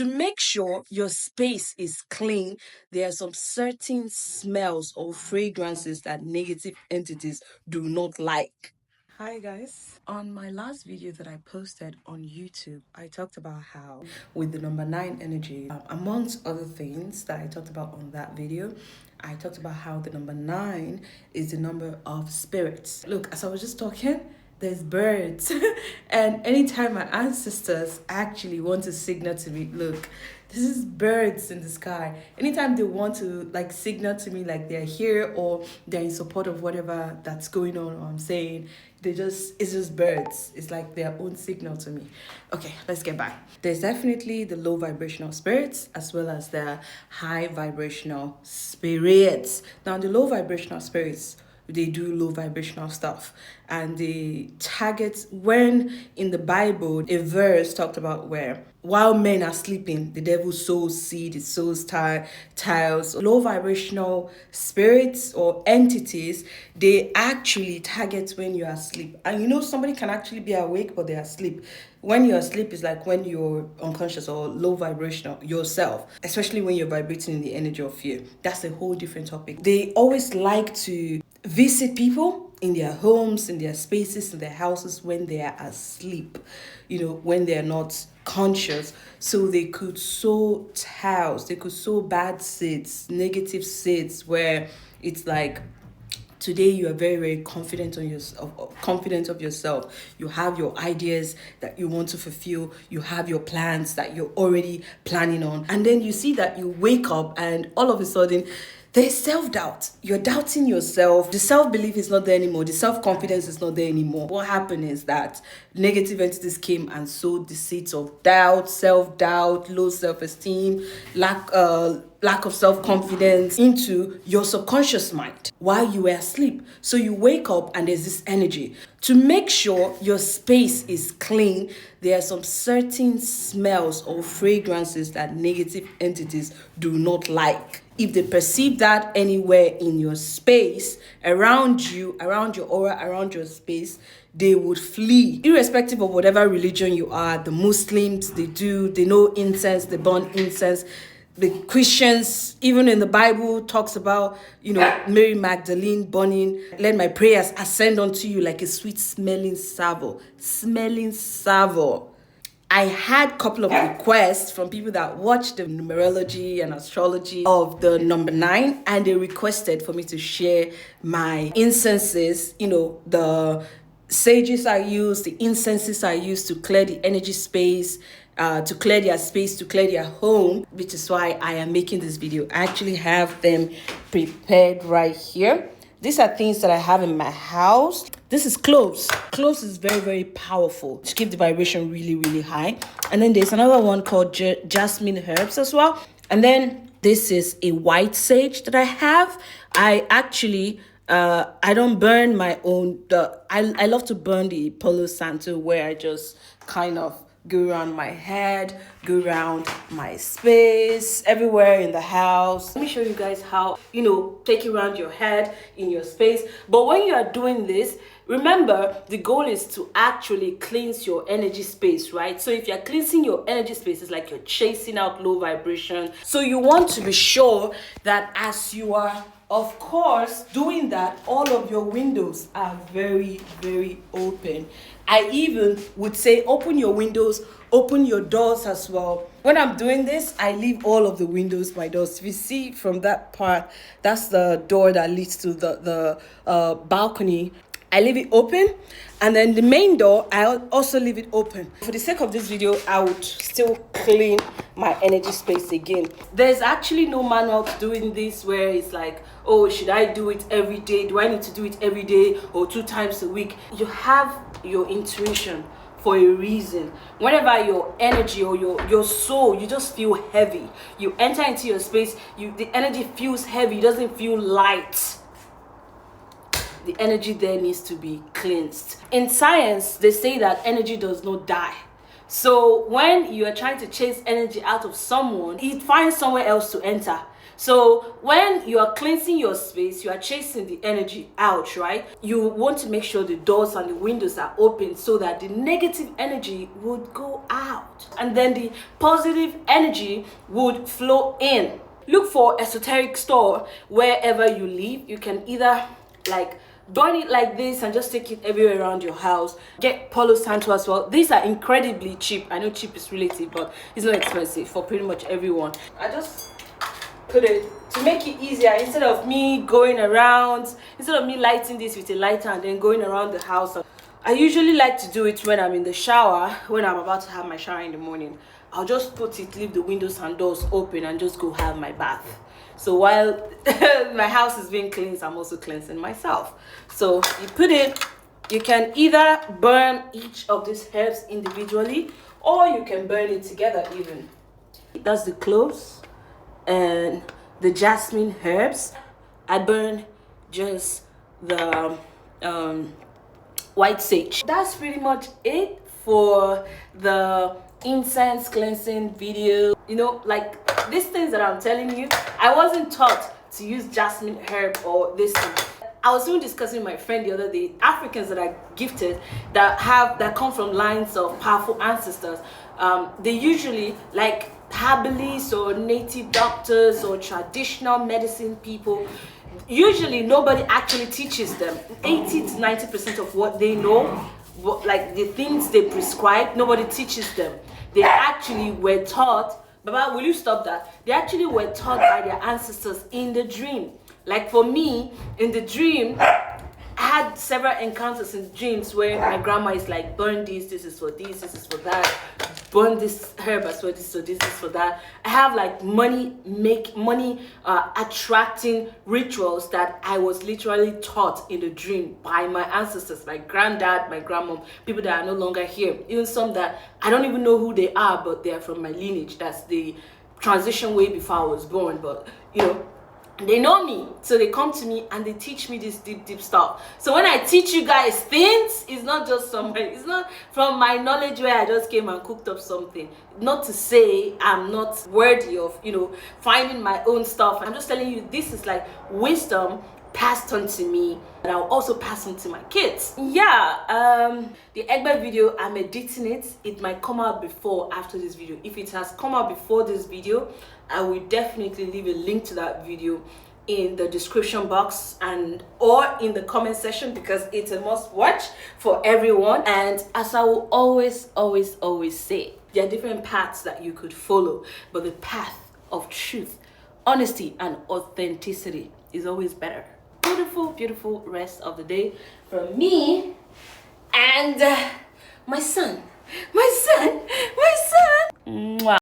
To make sure your space is clean, there are some certain smells or fragrances that negative entities do not like. Hi guys. On my last video that I posted on YouTube, I talked about how with the number 9 energy, amongst other things that I talked about on that video, I talked about how the number 9 is the number of spirits. Look, as I was just talking, there's birds. And anytime my ancestors actually want to signal to me, look, this is birds in the sky. Anytime they want to like signal to me like they're here or they're in support of whatever that's going on or I'm saying, it's just birds. It's like their own signal to me. Okay, let's get back. There's definitely the low vibrational spirits as well as the high vibrational spirits. Now the low vibrational spirits, they do low vibrational stuff and they target, when in the Bible a verse talked about where while men are sleeping the devil sows seed, it sows tiles. Low vibrational spirits or entities, they actually target when you are asleep. And you know, somebody can actually be awake but they are asleep. When you're asleep is like when you're unconscious or low vibrational yourself, especially when you're vibrating in the energy of fear. That's a whole different topic. They always like to visit people in their homes, in their spaces, in their houses when they are asleep, when they are not conscious. So they could sow tiles, they could sow bad seeds, negative seeds, where it's like, today you are very, very confident of yourself. You have your ideas that you want to fulfill. You have your plans that you're already planning on. And then you see that you wake up and all of a sudden there's self-doubt. You're doubting yourself. The self-belief is not there anymore. The self-confidence is not there anymore. What happened is that negative entities came and sowed the seeds of doubt, self-doubt, low self-esteem, lack of self-confidence into your subconscious mind while you were asleep. So you wake up and there's this energy. To make sure your space is clean, there are some certain smells or fragrances that negative entities do not like. If they perceive that anywhere in your space, around you, around your aura, around your space, they would flee. Irrespective of whatever religion you are, the Muslims, they know incense, they burn incense. The Christians, even in the Bible, talks about, Mary Magdalene burning, let my prayers ascend unto you like a sweet smelling savour. I had a couple of requests from people that watch the numerology and astrology of the number 9, and they requested for me to share my incenses, the sages I use, the incenses I use to clear the energy space, to clear their space, to clear their home, which is why I am making this video. I actually have them prepared right here. These are things that I have in my house. This is cloves. Cloves is very, very powerful to keep the vibration really, really high. And then there's another one called Jasmine herbs as well. And then this is a white sage that I have. I actually, I don't burn my own. I love to burn the Palo Santo, where I just kind of go around my head, go around my space, everywhere in the house. Let me show you guys how, take it around your head, in your space. But when you are doing this, remember, the goal is to actually cleanse your energy space, right? So if you're cleansing your energy space, it's like you're chasing out low vibration. So you want to be sure that as you are, of course, doing that, all of your windows are very, very open. I even would say open your windows, open your doors as well. When I'm doing this, I leave all of the windows, my doors. If you see from that part, that's the door that leads to the balcony. I leave it open, and then the main door, I also leave it open. For the sake of this video, I would still clean my energy space again. There's actually no manual to doing this where it's like, oh, should I do it every day? Do I need to do it every day or 2 times a week? You have your intuition for a reason. Whenever your energy or your soul, you just feel heavy. You enter into your space, the energy feels heavy, it doesn't feel light. The energy there needs to be cleansed. In science, they say that energy does not die. So when you are trying to chase energy out of someone, it finds somewhere else to enter. So when you are cleansing your space, you are chasing the energy out, right? You want to make sure the doors and the windows are open so that the negative energy would go out and then the positive energy would flow in. Look for esoteric store wherever you live. You can either like burn it like this and just take it everywhere around your house. Get Palo Santo as well. These are incredibly cheap. I know cheap is relative, but it's not expensive for pretty much everyone. I just put it to make it easier instead of me lighting this with a lighter and then going around the house. I usually like to do it when I'm in the shower, when I'm about to have my shower in the morning. I'll just leave the windows and doors open and just go have my bath. So while my house is being cleansed, I'm also cleansing myself. So you put it, you can either burn each of these herbs individually or you can burn it together even. That's the cloves and the jasmine herbs. I burn just the white sage. That's pretty much it for the incense cleansing video. You know, like these things that I'm telling you, I wasn't taught to use jasmine herb or this thing. I was even discussing with my friend the other day, Africans that are gifted, that come from lines of powerful ancestors, they usually like herbalists or native doctors or traditional medicine people. Usually nobody actually teaches them. 80 to 90% of what they know, like the things they prescribe, nobody teaches them. They actually were taught, Baba, will you stop that? They actually were taught by their ancestors in the dream. Like for me, in the dream, I had several encounters in dreams where my grandma is like, burn this is for this is for that, burn this herb as well, this is for that. I have like money attracting rituals that I was literally taught in the dream by my ancestors, my granddad, my grandmom, people that are no longer here, even some that I don't even know who they are, but they are from my lineage. That's the transition way before I was born, but you know, they know me, so they come to me and they teach me this deep stuff. So when I teach you guys things, it's not from my knowledge where I just came and cooked up something. Not to say I'm not worthy of, you know, finding my own stuff. I'm just telling you, this is like wisdom passed on to me, and I'll also pass on to my kids. Yeah, the Egbert video, I'm editing it. It might come out before or after this video. If it has come out before this video, I will definitely leave a link to that video in the description box or in the comment section, because it's a must watch for everyone. And as I will always say, there are different paths that you could follow, but the path of truth, honesty, and authenticity is always better. Beautiful rest of the day from me and my son. Mwah.